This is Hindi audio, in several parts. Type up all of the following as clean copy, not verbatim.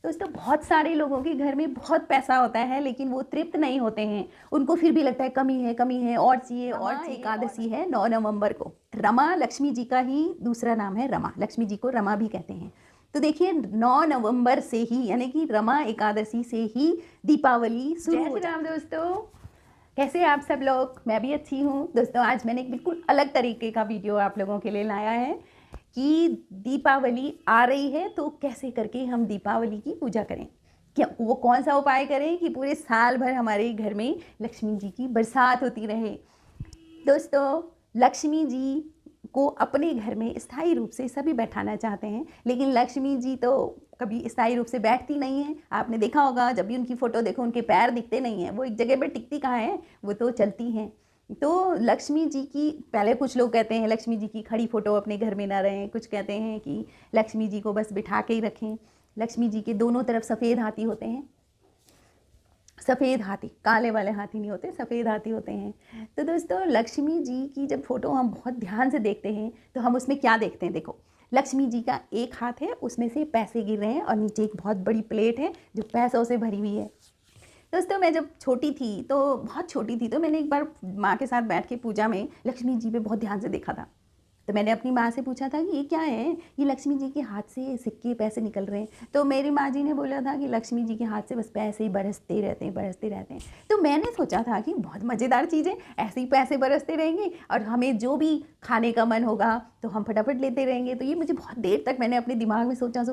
दोस्तों बहुत सारे लोगों के घर में बहुत पैसा होता है लेकिन वो तृप्त नहीं होते हैं, उनको फिर भी लगता है कमी है और चाहिए और चाहिए। एकादशी है 9 नवंबर को। रमा लक्ष्मी जी का ही दूसरा नाम है रमा, लक्ष्मी जी को रमा भी कहते हैं। तो देखिए 9 नवंबर से ही यानी कि रमा एकादशी से ही दीपावली शुरू हो जाती है। दोस्तों कैसे आप सब लोग? मैं भी अच्छी हूँ। दोस्तों आज मैंने एक बिल्कुल अलग तरीके का वीडियो आप लोगों के लिए लाया है कि दीपावली आ रही है तो कैसे करके हम दीपावली की पूजा करें, क्या वो कौन सा उपाय करें कि पूरे साल भर हमारे घर में लक्ष्मी जी की बरसात होती रहे। दोस्तों लक्ष्मी जी को अपने घर में स्थायी रूप से सभी बैठाना चाहते हैं, लेकिन लक्ष्मी जी तो कभी स्थायी रूप से बैठती नहीं है। आपने देखा होगा जब भी उनकी फ़ोटो देखो उनके पैर दिखते नहीं हैं, वो एक जगह पर टिकती कहाँ है, वो तो चलती हैं। तो लक्ष्मी जी की पहले कुछ लोग कहते हैं लक्ष्मी जी की खड़ी फ़ोटो अपने घर में ना रहें, कुछ कहते हैं कि लक्ष्मी जी को बस बिठा के ही रखें। लक्ष्मी जी के दोनों तरफ सफ़ेद हाथी होते हैं, सफ़ेद हाथी, काले वाले हाथी नहीं होते, सफ़ेद हाथी होते हैं। तो दोस्तों लक्ष्मी जी की जब फ़ोटो हम बहुत ध्यान से देखते हैं तो हम उसमें क्या देखते हैं, देखो लक्ष्मी जी का एक हाथ है, उसमें से पैसे गिर रहे हैं और नीचे एक बहुत बड़ी प्लेट है जो पैसों से भरी हुई है। दोस्तों मैं जब छोटी थी, तो बहुत छोटी थी, तो मैंने एक बार माँ के साथ बैठ के पूजा में लक्ष्मी जी पे बहुत ध्यान से देखा था। तो मैंने अपनी माँ से पूछा था कि ये क्या है, ये लक्ष्मी जी के हाथ से सिक्के पैसे निकल रहे हैं। तो मेरी माँ जी ने बोला था कि लक्ष्मी जी के हाथ से बस पैसे ही बरसते रहते हैं, बरसते रहते हैं। तो मैंने सोचा था कि बहुत मज़ेदार चीज़ है, ऐसे ही पैसे बरसते रहेंगे और हमें जो भी खाने का मन होगा तो हम फटाफट लेते रहेंगे। तो ये मुझे बहुत देर तक मैंने अपने दिमाग में सोचा।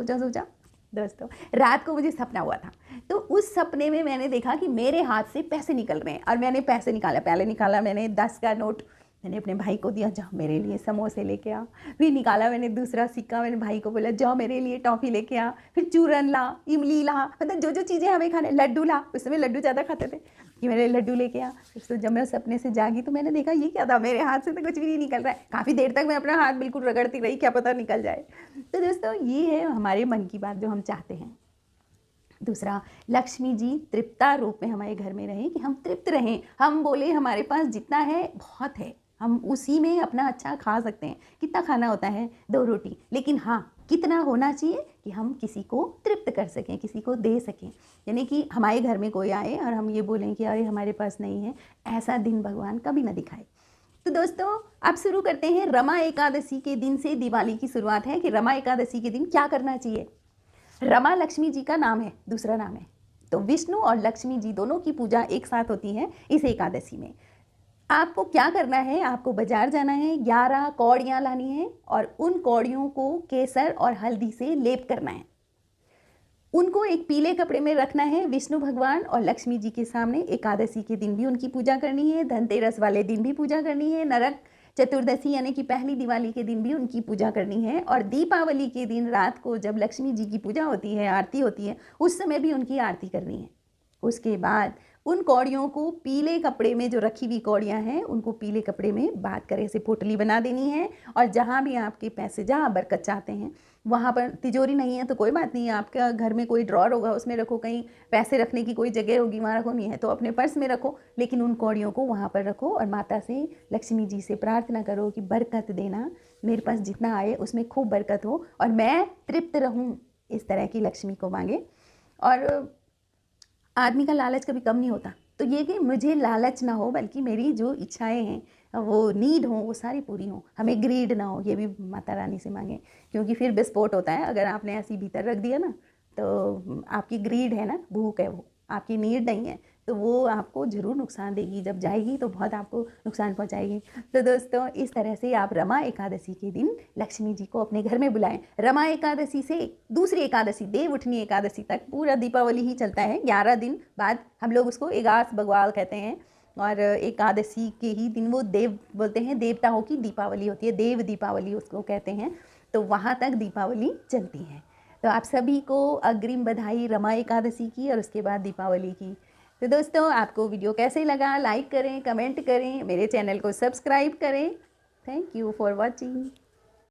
दोस्तों रात को मुझे सपना हुआ था, तो उस सपने में मैंने देखा कि मेरे हाथ से पैसे निकल रहे हैं और मैंने पैसे निकाला। पहले निकाला मैंने 10 का नोट, मैंने अपने भाई को दिया, जाओ मेरे लिए समोसे लेके आ। फिर निकाला मैंने दूसरा सिक्का, मैंने भाई को बोला जाओ मेरे लिए टॉफ़ी लेके आ। फिर चूरन ला, इमली ला, मतलब जो चीज़ें हमें खाने, लड्डू ला, उस समय लड्डू ज़्यादा खाते थे, कि मेरे लड्डू लेके आ। फिर तो जब मैं सपने से जागी तो मैंने देखा ये क्या था, मेरे हाथ से तो कुछ भी नहीं निकल रहा है। काफ़ी देर तक मैं अपना हाथ बिल्कुल रगड़ती रही, क्या पता निकल जाए। तो दोस्तों ये है हमारे मन की बात जो हम चाहते हैं। दूसरा, लक्ष्मी जी तृप्ता रूप में हमारे घर में रहें, कि हम तृप्त रहें, हम बोले हमारे पास जितना है बहुत है, हम उसी में अपना अच्छा खा सकते हैं। कितना खाना होता है, 2 रोटी, लेकिन हाँ कितना होना चाहिए कि हम किसी को तृप्त कर सकें, किसी को दे सकें। यानी कि हमारे घर में कोई आए और हम ये बोलें कि अरे हमारे पास नहीं है, ऐसा दिन भगवान कभी ना दिखाए। तो दोस्तों अब शुरू करते हैं। रमा एकादशी के दिन से दिवाली की शुरुआत है कि रमा एकादशी के दिन क्या करना चाहिए। रमा लक्ष्मी जी का नाम है, दूसरा नाम है, तो विष्णु और लक्ष्मी जी दोनों की पूजा एक साथ होती है इस एकादशी में। आपको क्या करना है, आपको बाजार जाना है, 11 कौड़ियाँ लानी है और उन कौड़ियों को केसर और हल्दी से लेप करना है। उनको एक पीले कपड़े में रखना है विष्णु भगवान और लक्ष्मी जी के सामने। एकादशी के दिन भी उनकी पूजा करनी है, धनतेरस वाले दिन भी पूजा करनी है, नरक चतुर्दशी यानी कि पहली दिवाली के दिन भी उनकी पूजा करनी है, और दीपावली के दिन रात को जब लक्ष्मी जी की पूजा होती है, आरती होती है, उस समय भी उनकी आरती करनी है। उसके बाद उन कौड़ियों को पीले कपड़े में, जो रखी हुई कौड़ियाँ हैं उनको पीले कपड़े में बात करे से पोटली बना देनी है। और जहाँ भी आपके पैसे, जहाँ बरकत चाहते हैं, वहाँ पर तिजोरी नहीं है तो कोई बात नहीं है, आपका घर में कोई ड्रॉर होगा उसमें रखो, कहीं पैसे रखने की कोई जगह होगी वहाँ रखो, नहीं है तो अपने पर्स में रखो, लेकिन उन कौड़ियों को वहाँ पर रखो और माता से, लक्ष्मी जी से प्रार्थना करो कि बरकत देना, मेरे पास जितना आए उसमें खूब बरकत हो और मैं तृप्त रहूँ, इस तरह की लक्ष्मी को मांगे। और आदमी का लालच कभी कम नहीं होता, तो ये कि मुझे लालच ना हो, बल्कि मेरी जो इच्छाएं हैं, वो नीड हो, वो सारी पूरी हो, हमें ग्रीड ना हो, ये भी माता रानी से मांगे, क्योंकि फिर विस्फोट होता है। अगर आपने ऐसी भीतर रख दिया ना, तो आपकी ग्रीड है ना, भूख है, वो आपकी नीड नहीं है, तो वो आपको ज़रूर नुकसान देगी, जब जाएगी तो बहुत आपको नुकसान पहुंचाएगी। तो दोस्तों इस तरह से आप रमा एकादशी के दिन लक्ष्मी जी को अपने घर में बुलाएं। रमा एकादशी से दूसरी एकादशी, देव उठनी एकादशी तक पूरा दीपावली ही चलता है। 11 दिन बाद हम लोग उसको एगास बगवाल कहते हैं, और एकादशी के ही दिन वो देव बोलते हैं, देवताओं की दीपावली होती है, देव दीपावली उसको कहते हैं। तो वहाँ तक दीपावली चलती है। तो आप सभी को अग्रिम बधाई रमा एकादशी की और उसके बाद दीपावली की। तो दोस्तों आपको वीडियो कैसे लगा, लाइक करें, कमेंट करें, मेरे चैनल को सब्सक्राइब करें। Thank you for watching.